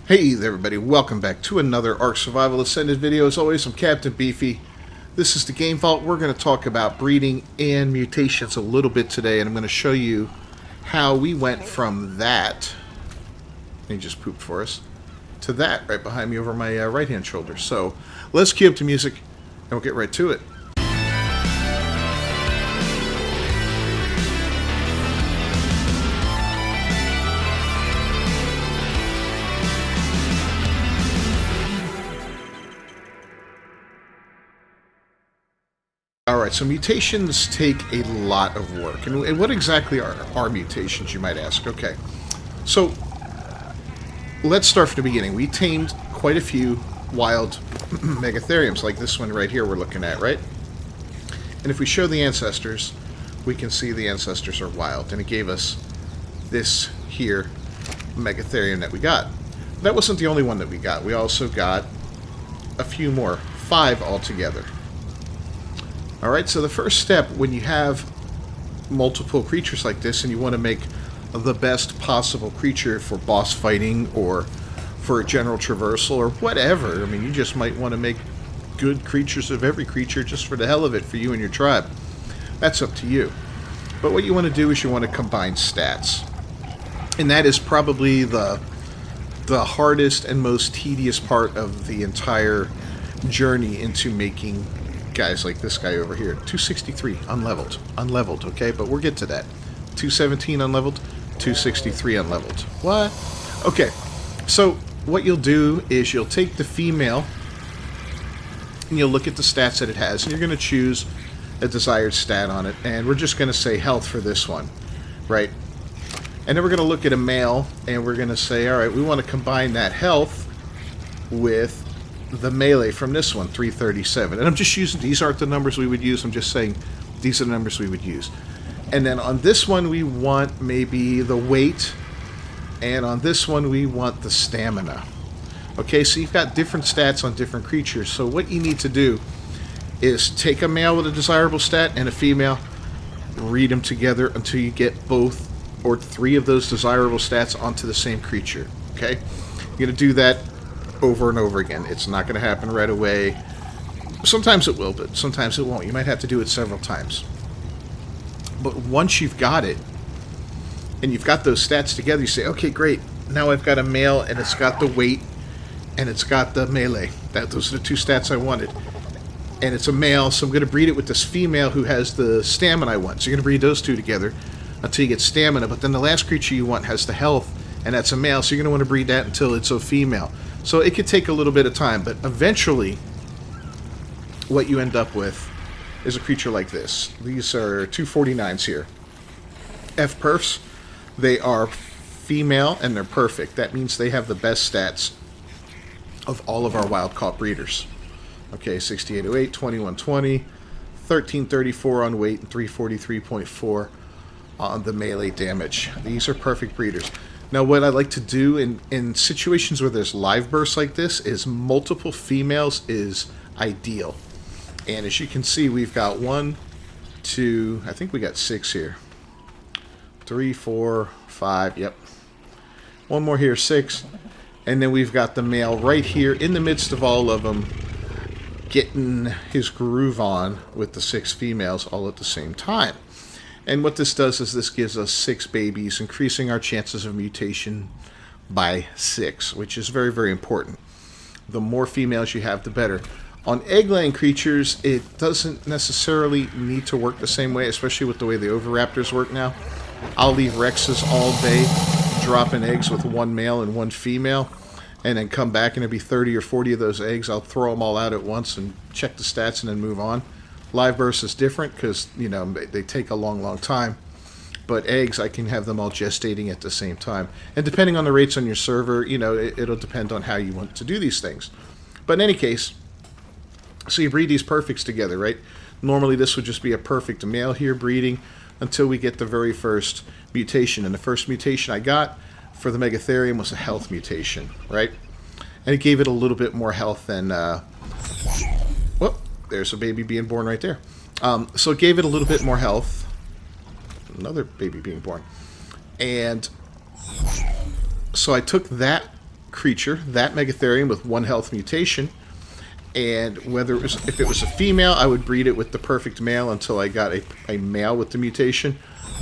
Hey there everybody, welcome back to another Ark Survival Ascended video. As always, I'm Captain Beefy. This is the Game Vault. We're going to talk about breeding and mutations a little bit today, and I'm going to show you how we went from that, he just pooped for us, to that right behind me over my right hand shoulder. So let's cue up the music and we'll get right to it. Alright, so mutations take a lot of work. And what exactly are mutations, you might ask? Okay, so let's start from the beginning. We tamed quite a few wild Megatheriums, like this one right here we're looking at, right? And if we show the ancestors, we can see the ancestors are wild. And it gave us this here Megatherium that we got. That wasn't the only one that we got. We also got a few more, 5 altogether. Alright, so the first step when you have multiple creatures like this and you want to make the best possible creature for boss fighting or for a general traversal or whatever, I mean, you just might want to make good creatures of every creature just for the hell of it for you and your tribe. That's up to you. But what you want to do is you want to combine stats. And that is probably the hardest and most tedious part of the entire journey into making guys like this guy over here. 263 unleveled, okay, but we'll get to that. 217 unleveled, 263 unleveled. What? Okay, so what you'll do is you'll take the female and you'll look at the stats that it has, and you're going to choose a desired stat on it, and we're just going to say health for this one, right? And then we're going to look at a male and we're going to say, all right, we want to combine that health with the melee from this one, 337. And I'm just using, these aren't the numbers we would use, I'm just saying these are the numbers we would use. And then on this one we want maybe the weight, and on this one we want the stamina. Okay, so you've got different stats on different creatures. So what you need to do is take a male with a desirable stat and a female, read them together until you get both or 3 of those desirable stats onto the same creature. Okay, you're going to do that over and over again. It's not going to happen right away. Sometimes it will, but sometimes it won't. You might have to do it several times. But once you've got it, and you've got those stats together, you say, okay, great. Now I've got a male, and it's got the weight, and it's got the melee. Those are the 2 stats I wanted. And it's a male, so I'm going to breed it with this female who has the stamina I want. So you're going to breed those 2 together until you get stamina. But then the last creature you want has the health, and that's a male, so you're going to want to breed that until it's a female. So it could take a little bit of time, but eventually what you end up with is a creature like this. These are 249s here. F-perfs, they are female and they're perfect. That means they have the best stats of all of our wild-caught breeders. Okay, 6808, 2120, 1334 on weight, and 343.4 on the melee damage. These are perfect breeders. Now, what I like to do in situations where there's live bursts like this is multiple females is ideal. And as you can see, we've got 1, 2, I think we got 6 here. 3, 4, 5, yep. 1 more here, 6. And then we've got the male right here in the midst of all of them getting his groove on with the 6 females all at the same time. And what this does is this gives us 6 babies, increasing our chances of mutation by 6, which is very, very important. The more females you have, the better. On egg-laying creatures, it doesn't necessarily need to work the same way, especially with the way the Oviraptors work now. I'll leave Rexes all day dropping eggs with 1 male and 1 female, and then come back and there'll be 30 or 40 of those eggs. I'll throw them all out at once and check the stats and then move on. Live bursts is different because, you know, they take a long, long time. But eggs, I can have them all gestating at the same time. And depending on the rates on your server, you know, it'll depend on how you want to do these things. But in any case, so you breed these perfects together, right? Normally this would just be a perfect male here breeding until we get the very first mutation. And the first mutation I got for the Megatherium was a health mutation, right? And it gave it a little bit more health than... whoop. There's a baby being born right there. So it gave it a little bit more health. Another baby being born. And so I took that creature, that Megatherium with 1 health mutation, and if it was a female, I would breed it with the perfect male until I got a male with the mutation.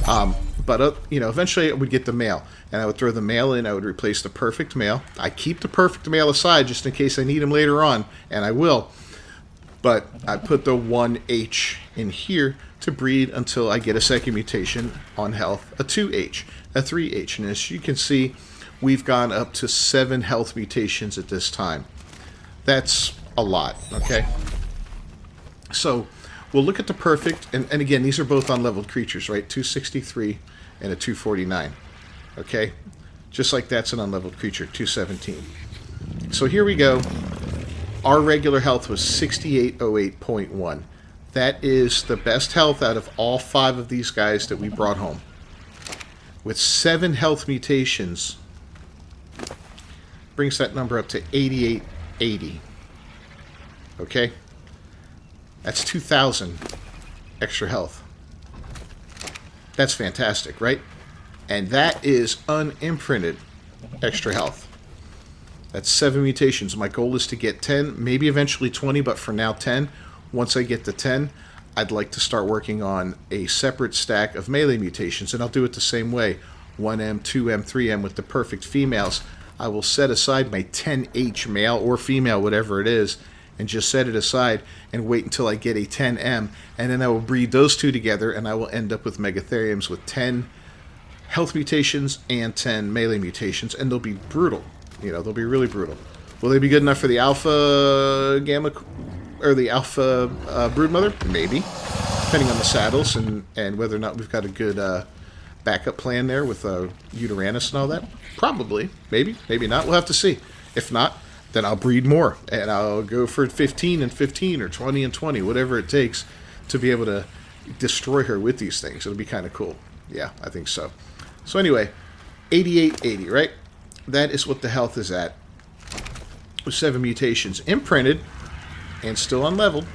But eventually I would get the male, and I would throw the male in. I would replace the perfect male. I keep the perfect male aside just in case I need him later on, and I will. But I put the 1H in here to breed until I get a second mutation on health, a 2H, a 3H. And as you can see, we've gone up to 7 health mutations at this time. That's a lot, okay? So we'll look at the perfect, and again, these are both unleveled creatures, right? 263 and a 249, okay? Just like that's an unleveled creature, 217. So here we go. Our regular health was 6808.1. That is the best health out of all 5 of these guys that we brought home. With 7 health mutations, brings that number up to 8880. Okay? That's 2,000 extra health. That's fantastic, right? And that is unimprinted extra health. That's 7 mutations. My goal is to get 10, maybe eventually 20, but for now 10. Once I get to 10, I'd like to start working on a separate stack of melee mutations, and I'll do it the same way. 1M, 2M, 3M with the perfect females. I will set aside my 10H male or female, whatever it is, and just set it aside and wait until I get a 10M, and then I will breed those 2 together, and I will end up with Megatheriums with 10 health mutations and 10 melee mutations, and they'll be brutal. They'll be really brutal. Will they be good enough for the alpha gamma or the alpha broodmother? Maybe, depending on the saddles and whether or not we've got a good backup plan there with Uteranus and all that. Probably, maybe not. We'll have to see. If not, then I'll breed more and I'll go for 15 and 15 or 20 and 20, whatever it takes to be able to destroy her with these things. It'll be kind of cool. Yeah, I think so. So anyway, 8880, right? That is what the health is at with 7 mutations. Imprinted and still unleveled.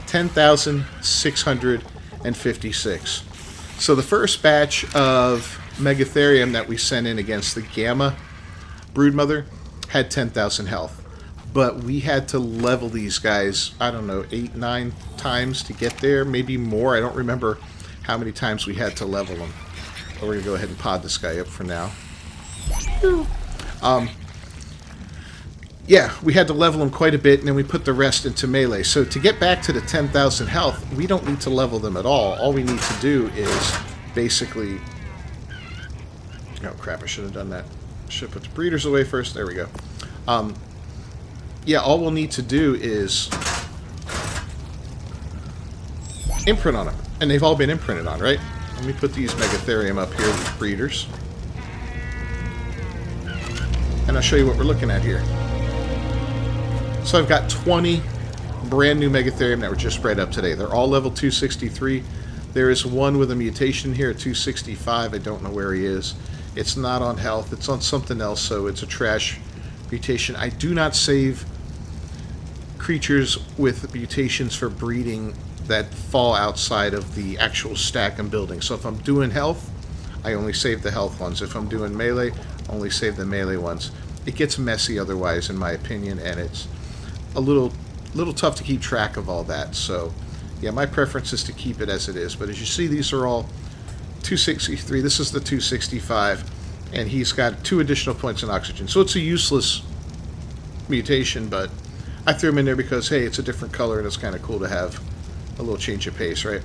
10,656. So the first batch of Megatherium that we sent in against the Gamma Broodmother had 10,000 health. But we had to level these guys, I don't know, 8, 9 times to get there. Maybe more. I don't remember how many times we had to level them. But we're going to go ahead and pod this guy up for now. Yeah, we had to level them quite a bit, and then we put the rest into melee. So to get back to the 10,000 health, we don't need to level them at all. All we need to do is basically... Oh, crap, I should have done that. Should have put the breeders away first. There we go. Yeah, all we'll need to do is imprint on them. And they've all been imprinted on, right? Let me put these Megatherium up here with breeders. And I'll show you what we're looking at here. So I've got 20 brand new Megatherium that were just bred up today. They're all level 263. There is one with a mutation here at 265. I don't know where he is. It's not on health. It's on something else, so it's a trash mutation. I do not save creatures with mutations for breeding that fall outside of the actual stack I'm building. So if I'm doing health, I only save the health ones. If I'm doing melee, I only save the melee ones. It gets messy otherwise, in my opinion, and it's a little tough to keep track of all that. So yeah, my preference is to keep it as it is. But as you see, these are all 263. This is the 265, and he's got 2 additional points in oxygen. So it's a useless mutation, but I threw him in there because, hey, it's a different color and it's kind of cool to have a little change of pace, right?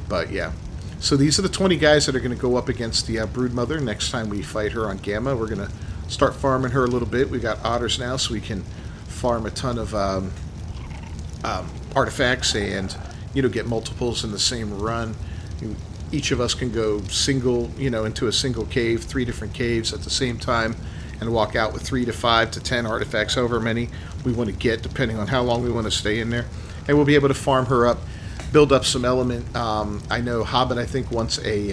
But yeah, so these are the 20 guys that are going to go up against the Broodmother next time we fight her on Gamma. We're going to start farming her a little bit. We got otters now, so we can farm a ton of artifacts and, get multiples in the same run. Each of us can go single, into a single cave, 3 different caves at the same time, and walk out with 3 to 5 to 10 artifacts, however many we want to get, depending on how long we want to stay in there. And we'll be able to farm her up, build up some element. I know Hobbit, I think, wants a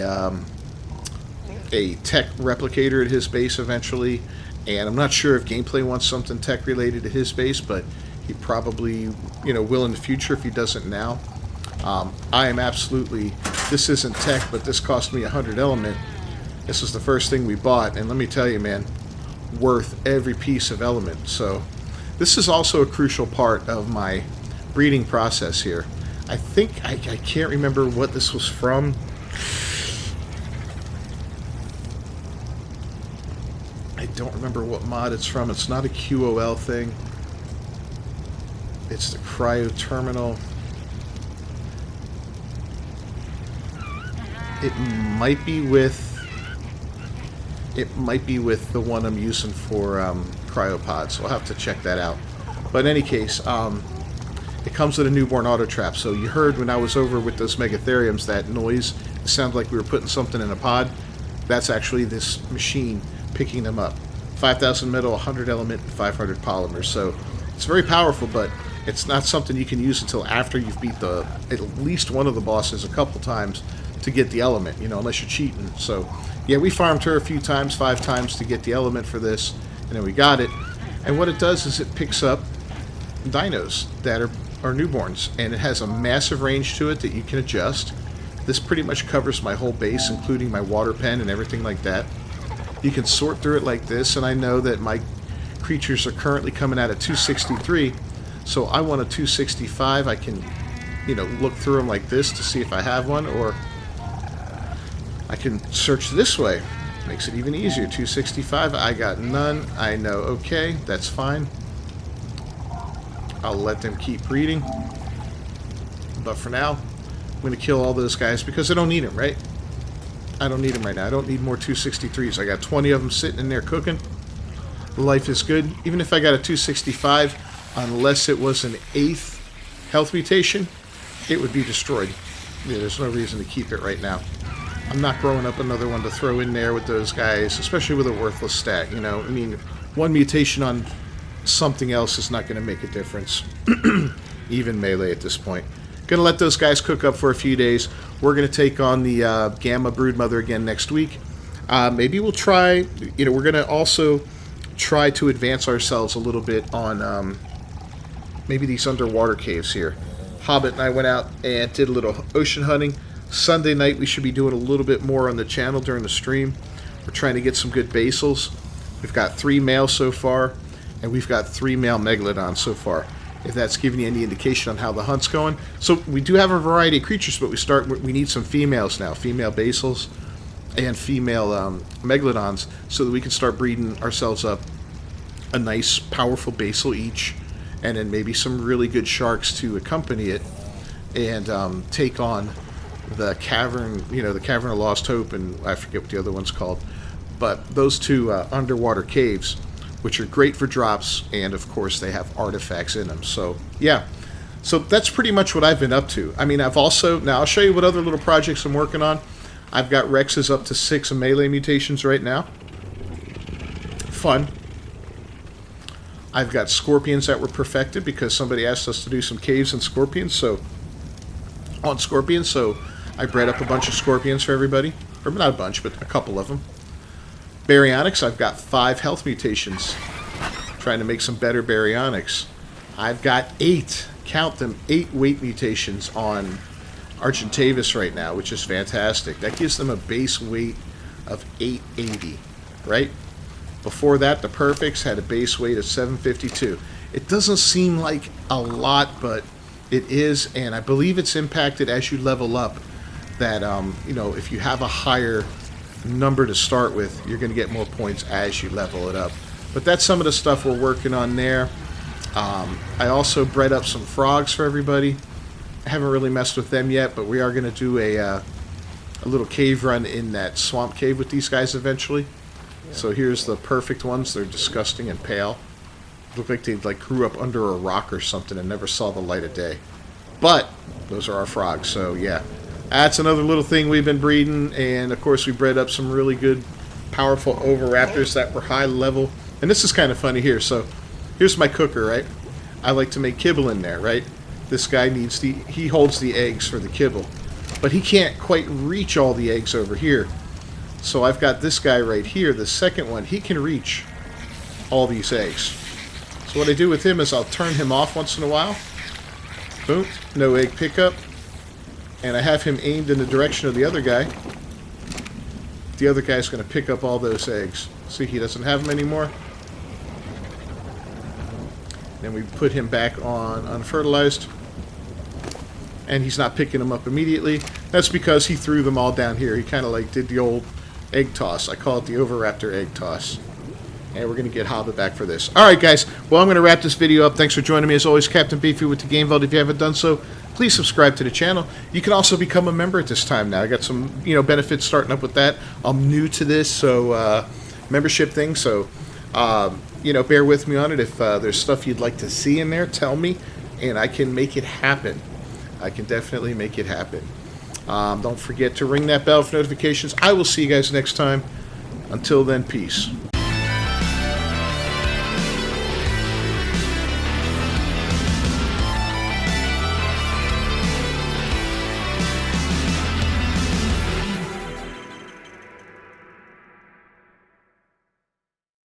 tech replicator at his base eventually, and I'm not sure if Gameplay wants something tech related to his base, but he probably, will in the future if he doesn't now. I am absolutely, this isn't tech, but this cost me 100 element, This is the first thing we bought, and let me tell you, man, worth every piece of element. So this is also a crucial part of my breeding process here. I think, I can't remember what this was from. I don't remember what mod it's from. It's not a QOL thing. It's the cryo terminal. It might be with the one I'm using for cryopods, so I'll have to check that out. But in any case, it comes with a newborn auto trap. So you heard when I was over with those Megatheriums that noise. It sounded like we were putting something in a pod. That's actually this machine picking them up. 5,000 metal, 100 element, and 500 polymers. So it's very powerful, but it's not something you can use until after you've beat at least one of the bosses a couple times to get the element, you know, unless you're cheating. So yeah, we farmed her a few times, 5 times to get the element for this, and then we got it. And what it does is it picks up dinos that are newborns, and it has a massive range to it that you can adjust. This pretty much covers my whole base, including my water pen and everything like that. You can sort through it like this, and I know that my creatures are currently coming out at 263, so I want a 265. I can, you know, look through them like this to see if I have one, or I can search this way. Makes it even easier. 265, I got none. I know, okay, that's fine. I'll let them keep breeding. But for now, I'm going to kill all those guys because I don't need them, right? I don't need them right now. I don't need more 263s. I got 20 of them sitting in there cooking. Life is good. Even if I got a 265, unless it was an 8th health mutation, it would be destroyed. Yeah, there's no reason to keep it right now. I'm not growing up another one to throw in there with those guys, especially with a worthless stat, you know. I mean, one mutation on something else is not going to make a difference. Even melee at this point. Gonna let those guys cook up for a few days. We're gonna take on the Gamma Broodmother again next week. Maybe we'll try, you know, we're gonna also try to advance ourselves a little bit on maybe these underwater caves here. Hobbit and I went out and did a little ocean hunting. Sunday night we should be doing a little bit more on the channel during the stream. We're trying to get some good basals. We've got 3 males so far, and we've got 3 male megalodons so far, if that's giving you any indication on how the hunt's going. So we do have a variety of creatures, but we need some females now, female basals and female megalodons, so that we can start breeding ourselves up a nice powerful basal each, and then maybe some really good sharks to accompany it, and take on the cavern, you know, the Cavern of Lost Hope, and I forget what the other one's called, but those 2 underwater caves, which are great for drops, and of course they have artifacts in them. So yeah, so that's pretty much what I've been up to. I mean, I've also, now I'll show you what other little projects I'm working on. I've got Rexes up to 6 melee mutations right now. Fun. I've got scorpions that were perfected because somebody asked us to do some caves and scorpions, so on scorpions, so I bred up a bunch of scorpions for everybody, or not a bunch, but a couple of them. Baryonyx, I've got 5 health mutations. Trying to make some better baryonyx. I've got 8, count them, 8 weight mutations on Argentavis right now, which is fantastic. That gives them a base weight of 880, right? Before that, the Perfects had a base weight of 752. It doesn't seem like a lot, but it is, and I believe it's impacted as you level up, that, you know, if you have a higher number to start with, you're going to get more points as you level it up. But that's some of the stuff we're working on there. I also bred up some frogs for everybody. I haven't really messed with them yet, but we are going to do a little cave run in that swamp cave with these guys eventually. Yeah. So here's the perfect ones. They're disgusting and pale. Look like they grew up under a rock or something and never saw the light of day. But those are our frogs, so yeah. That's another little thing we've been breeding, and of course we bred up some really good, powerful oviraptors that were high level. And this is kind of funny here. So here's my cooker, right? I like to make kibble in there, right? This guy needs he holds the eggs for the kibble, but he can't quite reach all the eggs over here. So I've got this guy right here, the second one. He can reach all these eggs. So what I do with him is I'll turn him off once in a while. Boom, no egg pickup. And I have him aimed in the direction of the other guy. the other guy's going to pick up all those eggs. See, he doesn't have them anymore. Then we put him back on unfertilized. And he's not picking them up immediately. That's because he threw them all down here. He kind of like did the old egg toss. I call it the Oviraptor egg toss. And we're going to get Hobbit back for this. Alright guys, well I'm going to wrap this video up. Thanks for joining me as always, Captain Beefy with the Game Vault. If you haven't done so, please subscribe to the channel. You can also become a member at this time now. I got some benefits starting up with that. I'm new to this, so membership thing, so bear with me on it. If there's stuff you'd like to see in there, tell me, and I can make it happen. I can definitely make it happen. Don't forget to ring that bell for notifications. I will see you guys next time. Until then, peace.